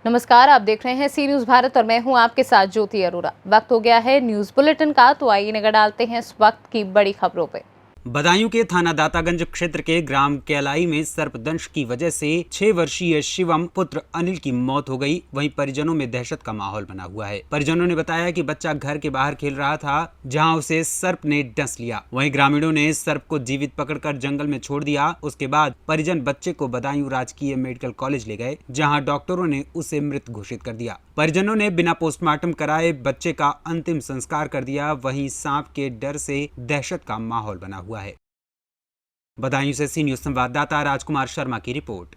नमस्कार, आप देख रहे हैं सी न्यूज भारत और मैं हूं आपके साथ ज्योति अरोरा। वक्त हो गया है न्यूज बुलेटिन का, तो आइए नजर डालते हैं इस वक्त की बड़ी खबरों पे। बदायूं के थाना दातागंज क्षेत्र के ग्राम कैलाई में सर्पदंश की वजह से 6 वर्षीय शिवम पुत्र अनिल की मौत हो गई। वहीं परिजनों में दहशत का माहौल बना हुआ है। परिजनों ने बताया कि बच्चा घर के बाहर खेल रहा था, जहां उसे सर्प ने डस लिया। वहीं ग्रामीणों ने सर्प को जीवित पकड़कर जंगल में छोड़ दिया। उसके बाद परिजन बच्चे को बदायूं राजकीय मेडिकल कॉलेज ले गए, जहाँ डॉक्टरों ने उसे मृत घोषित कर दिया। परिजनों ने बिना पोस्टमार्टम कराए बच्चे का अंतिम संस्कार कर दिया। वहीं सांप के डर से दहशत का माहौल बना हुआ है। बदायूं से सी न्यूज संवाददाता राजकुमार शर्मा की report.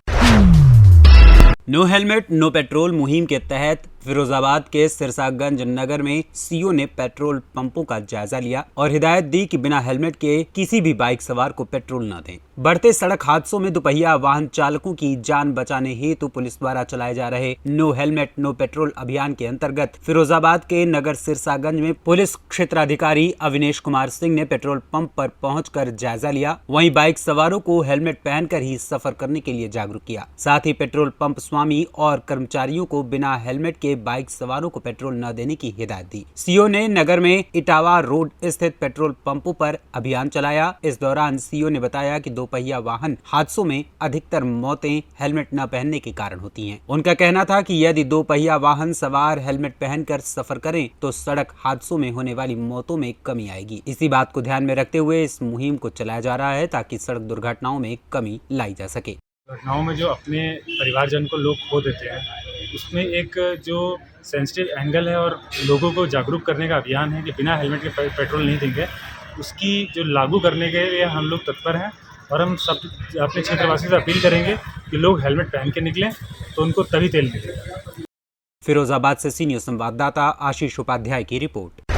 No helmet no petrol मुहिम के तहत फिरोजाबाद के सिरसागंज नगर में सीओ ने पेट्रोल पंपों का जायजा लिया और हिदायत दी कि बिना हेलमेट के किसी भी बाइक सवार को पेट्रोल न दें। बढ़ते सड़क हादसों में दुपहिया वाहन चालकों की जान बचाने हेतु पुलिस द्वारा चलाए जा रहे नो हेलमेट नो पेट्रोल अभियान के अंतर्गत फिरोजाबाद के नगर सिरसागंज में पुलिस क्षेत्राधिकारी अविनेश कुमार सिंह ने पेट्रोल पंप पर पहुंचकर जायजा लिया। वहीं बाइक सवारों को हेलमेट पहनकर ही सफर करने के लिए जागरूक किया। साथ ही पेट्रोल पंप स्वामी और कर्मचारियों को बिना हेलमेट के बाइक सवारों को पेट्रोल न देने की हिदायत दी। सीओ ने नगर में इटावा रोड स्थित पेट्रोल पंपों पर अभियान चलाया। इस दौरान सीओ ने बताया कि दोपहिया वाहन हादसों में अधिकतर मौतें हेलमेट न पहनने के कारण होती हैं। उनका कहना था कि यदि दोपहिया वाहन सवार हेलमेट पहनकर सफर करें तो सड़क हादसों में होने वाली मौतों में कमी आएगी। इसी बात को ध्यान में रखते हुए इस मुहिम को चलाया जा रहा है ताकि सड़क दुर्घटनाओं में कमी लाई जा सके। घटनाओं में जो अपने परिवारजन को लोग खो देते हैं, उसमें एक जो सेंसिटिव एंगल है और लोगों को जागरूक करने का अभियान है कि बिना हेलमेट के पेट्रोल नहीं देंगे, उसकी जो लागू करने के लिए हम लोग तत्पर हैं। और हम सब अपने क्षेत्रवासियों से अपील करेंगे कि लोग हेलमेट पहन के निकलें तो उनको तभी तेल मिलेगा। फिरोजाबाद से सी न्यूज संवाददाता आशीष उपाध्याय की रिपोर्ट।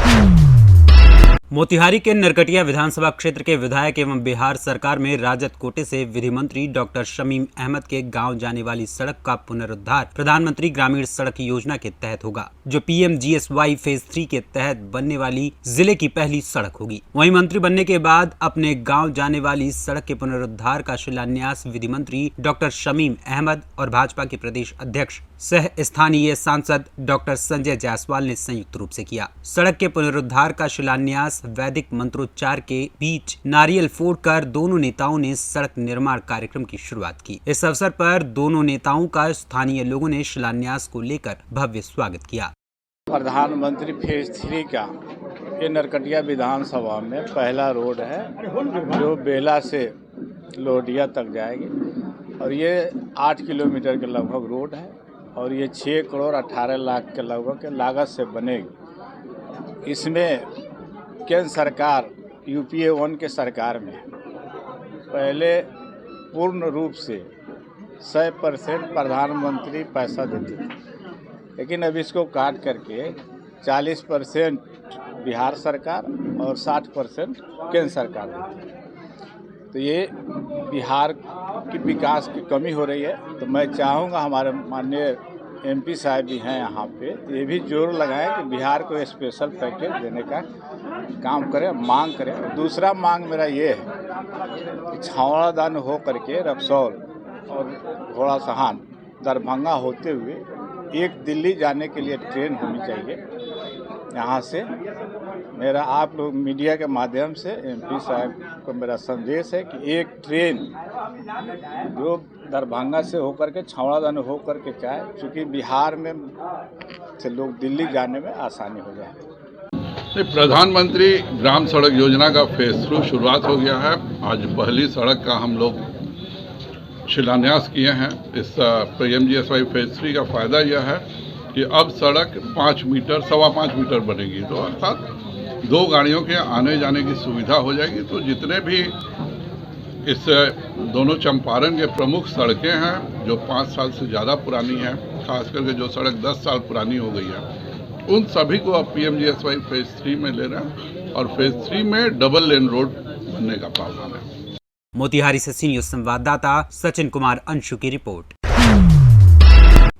मोतिहारी के नरकटिया विधानसभा क्षेत्र के विधायक एवं बिहार सरकार में राजद कोटे से विधि मंत्री डॉक्टर शमीम अहमद के गांव जाने वाली सड़क का पुनरुद्धार प्रधानमंत्री ग्रामीण सड़क योजना के तहत होगा, जो PMGSY फेज 3 के तहत बनने वाली जिले की पहली सड़क होगी। वहीं मंत्री बनने के बाद अपने गाँव जाने वाली सड़क के पुनरुद्धार का शिलान्यास विधि मंत्री डॉक्टर शमीम अहमद और भाजपा के प्रदेश अध्यक्ष सह स्थानीय सांसद डॉक्टर संजय जायसवाल ने संयुक्त रूप से किया। सड़क के पुनरुद्धार का शिलान्यास वैदिक मंत्रोच्चार के बीच नारियल फोड़कर दोनों नेताओं ने सड़क निर्माण कार्यक्रम की शुरुआत की। इस अवसर पर दोनों नेताओं का स्थानीय लोगों ने शिलान्यास को लेकर भव्य स्वागत किया। प्रधानमंत्री फेज 3 का ये नरकटिया विधानसभा में पहला रोड है, जो बेला से लोडिया तक जाएगी और ये 8 किलोमीटर के लगभग रोड है और ये 6 करोड़ 18 लाख के लगभग के लागत से बनेगी। इसमें केंद्र सरकार UPA 1 के सरकार में पहले पूर्ण रूप से 100% प्रधानमंत्री पैसा देती थी, लेकिन अब इसको काट करके 40% बिहार सरकार और 60% केंद्र सरकार देती है। तो ये बिहार की विकास की कमी हो रही है। तो मैं चाहूँगा हमारे माननीय MP साहब भी हैं यहाँ पे, तो ये भी जोर लगाएं कि बिहार को स्पेशल पैकेज देने का काम करें, मांग करें। दूसरा मांग मेरा ये है कि छावड़ा दान हो करके रक्सौल और घोड़ा सहान दरभंगा होते हुए एक दिल्ली जाने के लिए ट्रेन होनी चाहिए। यहाँ से मेरा आप लोग मीडिया के माध्यम से MP साहब को मेरा संदेश है कि एक ट्रेन जो दरभंगा से होकर के छावड़ा दान होकर के जाए, क्योंकि बिहार में से लोग दिल्ली जाने में आसानी हो जाए। प्रधानमंत्री ग्राम सड़क योजना का फेज 3 शुरुआत हो गया है। आज पहली सड़क का हम लोग शिलान्यास किए हैं। इस PMGSY फेज 3 का फायदा यह है कि अब सड़क 5 मीटर 5.25 मीटर बनेगी, तो अर्थात 2 गाड़ियों के आने जाने की सुविधा हो जाएगी। तो जितने भी इस दोनों चंपारण के प्रमुख सड़कें हैं जो 5 साल से ज़्यादा पुरानी हैं, खास करके जो सड़क 10 साल पुरानी हो गई है, उन सभी को अब PMGSY फेज 3 में ले रहे हैं और फेज 3 में डबल लेन रोड बनने का प्रावधान है। मोतिहारी से सी न्यूज संवाददाता सचिन कुमार अंशु की रिपोर्ट।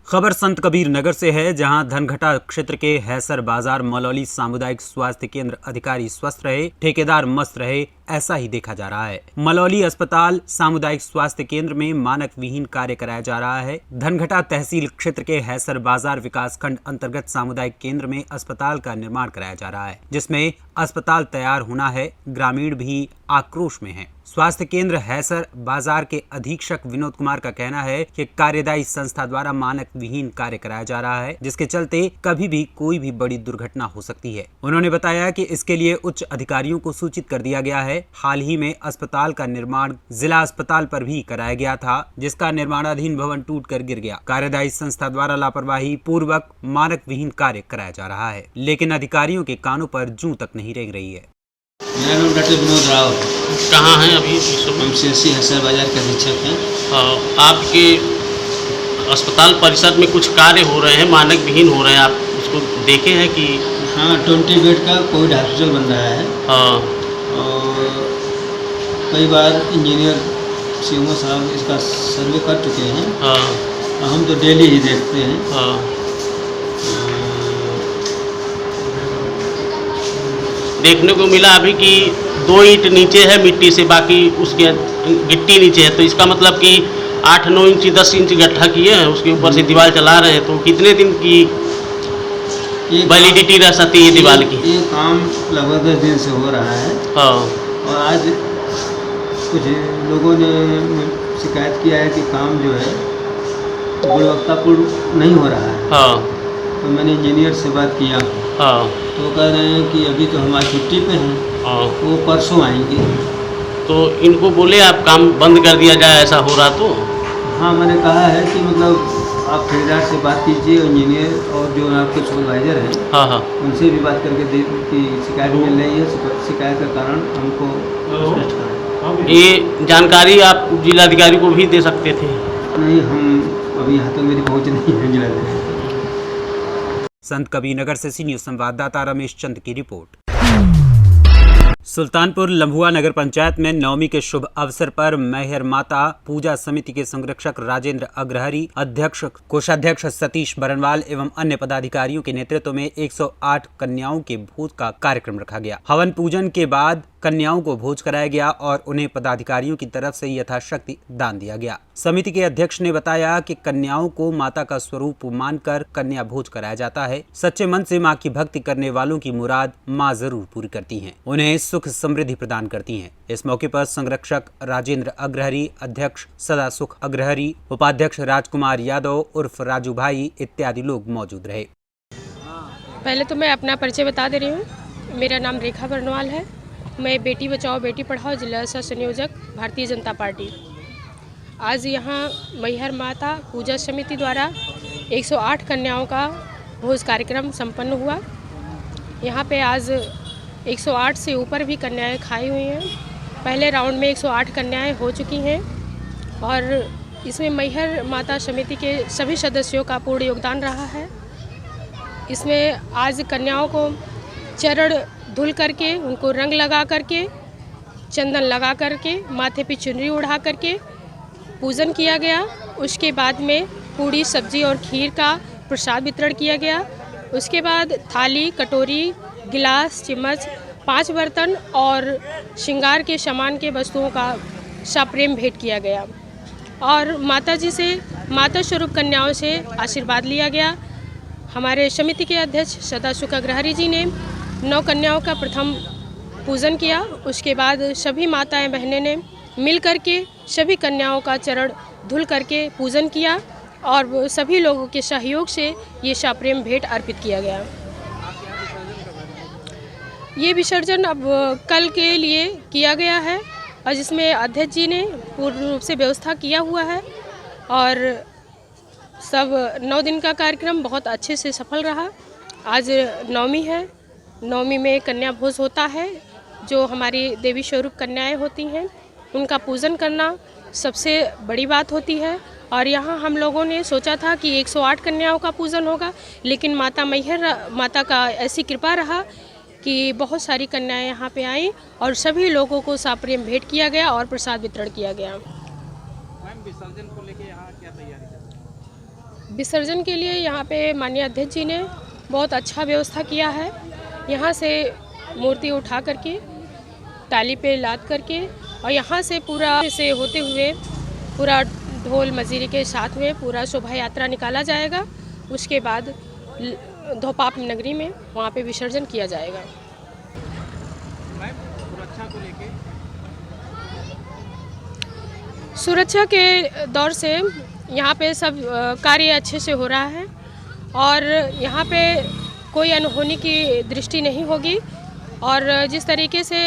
खबर संत कबीर नगर से है, जहां धनघटा क्षेत्र के हैसर बाजार मलौली सामुदायिक स्वास्थ्य केंद्र अधिकारी स्वस्थ रहे, ठेकेदार मस्त रहे, ऐसा ही देखा जा रहा है। मलौली अस्पताल सामुदायिक स्वास्थ्य केंद्र में मानक विहीन कार्य कराया जा रहा है। धनघटा तहसील क्षेत्र के हैसर बाजार विकास खंड अंतर्गत सामुदायिक केंद्र में अस्पताल का निर्माण कराया जा रहा है, जिसमें अस्पताल तैयार होना है। ग्रामीण भी आक्रोश में हैं। स्वास्थ्य केंद्र हैसर बाजार के अधीक्षक विनोद कुमार का कहना है कि कार्यदायी संस्था द्वारा मानक विहीन कार्य कराया जा रहा है, जिसके चलते कभी भी कोई भी बड़ी दुर्घटना हो सकती है। उन्होंने बताया कि इसके लिए उच्च अधिकारियों को सूचित कर दिया गया है। हाल ही में अस्पताल का निर्माण जिला अस्पताल पर भी कराया गया था, जिसका निर्माणाधीन भवन टूटकर गिर गया। कार्यदायी संस्था द्वारा लापरवाही पूर्वक मानक विहीन कार्य कराया जा रहा है, लेकिन अधिकारियों के कानों पर जूं तक नहीं रेंग रही है। मेरा नाम डॉक्टर विनोद राव है। कहाँ हैं अभी? हम सीएससी हैसर बाजार के अधीक्षक हैं। आपके अस्पताल परिसर में कुछ कार्य हो रहे हैं, मानक विहीन हो रहे हैं, आप उसको देखे हैं कि? हाँ, 20 बेड का कोविड हॉस्पिटल बन रहा है। हाँ। और कई बार इंजीनियर सीएमओ साहब इसका सर्वे कर चुके हैं। हाँ। हम तो डेली ही देखते हैं। हाँ। देखने को मिला अभी कि 2 ईंट नीचे है मिट्टी से, बाकी उसके गिट्टी नीचे है, तो इसका मतलब कि 8-9 इंच 10 इंच गड्ढा किए हैं, उसके ऊपर से दीवार चला रहे हैं। तो कितने दिन की वैलिडिटी रह सकती है दीवार की? ये काम लगभग 10 दिन से हो रहा है। हाँ। और आज कुछ लोगों ने शिकायत किया है कि काम जो है गुणवत्तापूर्ण नहीं हो रहा है। हाँ। तो मैंने इंजीनियर से बात किया। हाँ। तो कह रहे हैं कि अभी तो हमारी छुट्टी पे हैं। हाँ। वो परसों आएंगे। तो इनको बोले आप काम बंद कर दिया जाए, ऐसा हो रहा तो? हाँ, मैंने कहा है कि मतलब आप ठेकेदार से बात कीजिए, इंजीनियर और जो आपके सुपरवाइजर हैं। हाँ। हाँ। उनसे भी बात करके कि शिकायत मिल रही है, शिकायत का कारण हमको स्पष्ट करें। ये जानकारी आप जिलाधिकारी को भी दे सकते थे। नहीं, हम अभी यहाँ तो मेरी पहुँच नहीं है जिलाधिकारी। संत कबीरनगर से सी न्यूज संवाददाता रमेश चंद की रिपोर्ट। सुल्तानपुर लम्भुआ नगर पंचायत में नवमी के शुभ अवसर पर मैहर माता पूजा समिति के संरक्षक राजेंद्र अग्रहरी, अध्यक्ष कोषाध्यक्ष सतीश बरनवाल एवं अन्य पदाधिकारियों के नेतृत्व में 108 कन्याओं के भोज का कार्यक्रम रखा गया। हवन पूजन के बाद कन्याओं को भोज कराया गया और उन्हें पदाधिकारियों की तरफ से यथाशक्ति दान दिया गया। समिति के अध्यक्ष ने बताया कि कन्याओं को माता का स्वरूप मानकर कन्या भोज कराया जाता है। सच्चे मन से मां की भक्ति करने वालों की मुराद मां जरूर पूरी करती हैं, उन्हें सुख समृद्धि प्रदान करती हैं। इस मौके पर संरक्षक राजेंद्र अग्रहरी, अध्यक्ष सदा सुख अग्रहरी, उपाध्यक्ष राजकुमार यादव उर्फ राजू भाई इत्यादि लोग मौजूद रहे। पहले तो मैं अपना परिचय बता दे रही हूँ। मेरा नाम रेखा बरनवाल है। मैं बेटी बचाओ बेटी पढ़ाओ जिला सह संयोजक भारतीय जनता पार्टी। आज यहाँ मैहर माता पूजा समिति द्वारा 108 कन्याओं का भोज कार्यक्रम संपन्न हुआ। यहाँ पे आज 108 से ऊपर भी कन्याएं खाई हुई हैं। पहले राउंड में 108 कन्याएं हो चुकी हैं और इसमें मैहर माता समिति के सभी सदस्यों का पूर्ण योगदान रहा है। इसमें आज कन्याओं को चरण धुल करके, उनको रंग लगा करके, चंदन लगा करके, माथे पे चुनरी उड़ा करके पूजन किया गया। उसके बाद में पूड़ी सब्जी और खीर का प्रसाद वितरण किया गया। उसके बाद थाली, कटोरी, गिलास, चम्मच, 5 बर्तन और श्रृंगार के सामान के वस्तुओं का सप्रेम भेंट किया गया और माता जी से, माता स्वरूप कन्याओं से आशीर्वाद लिया गया। हमारे समिति के अध्यक्ष सदा सुख अग्रहरी जी ने 9 कन्याओं का प्रथम पूजन किया। उसके बाद सभी माताएं बहनें ने मिल करके सभी कन्याओं का चरण धुल करके पूजन किया और सभी लोगों के सहयोग से ये सप्रेम भेंट अर्पित किया गया। ये विसर्जन अब कल के लिए किया गया है और जिसमें अध्यक्ष जी ने पूर्ण रूप से व्यवस्था किया हुआ है और सब 9 दिन का कार्यक्रम बहुत अच्छे से सफल रहा। आज नवमी है। नवमी में कन्या भोज होता है। जो हमारी देवी स्वरूप कन्याएं होती हैं उनका पूजन करना सबसे बड़ी बात होती है और यहाँ हम लोगों ने सोचा था कि 108 कन्याओं का पूजन होगा, लेकिन माता मैहर माता का ऐसी कृपा रहा कि बहुत सारी कन्याएं यहाँ पे आईं और सभी लोगों को सप्रेम भेंट किया गया और प्रसाद वितरण किया गया। विसर्जन को लेके यहाँ क्या तैयारी है? विसर्जन के लिए यहाँ पे माननीय अध्यक्ष जी ने बहुत अच्छा व्यवस्था किया है। यहाँ से मूर्ति उठा करके टाली पे लाद करके और यहाँ से पूरा से होते हुए पूरा ढोल मजीरी के साथ में पूरा शोभा यात्रा निकाला जाएगा। उसके बाद धोपाप नगरी में वहाँ पे विसर्जन किया जाएगा। सुरक्षा के दौर से यहाँ पे सब कार्य अच्छे से हो रहा है और यहाँ पे कोई अनहोनी की दृष्टि नहीं होगी और जिस तरीके से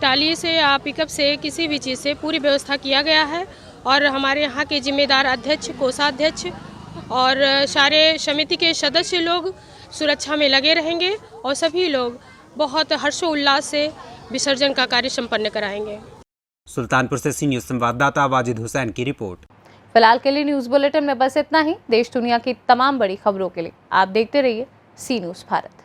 टाली से या पिकअप से किसी भी चीज़ से पूरी व्यवस्था किया गया है और हमारे यहाँ के जिम्मेदार अध्यक्ष, कोषाध्यक्ष और सारे समिति के सदस्य लोग सुरक्षा में लगे रहेंगे और सभी लोग बहुत हर्षोल्लास से विसर्जन का कार्य संपन्न कराएंगे। सुल्तानपुर से सी न्यूज़ संवाददाता वाजिद हुसैन की रिपोर्ट। फिलहाल के लिए न्यूज़ बुलेटिन में बस इतना ही। देश दुनिया की तमाम बड़ी खबरों के लिए आप देखते रहिए सी न्यूज़ भारत।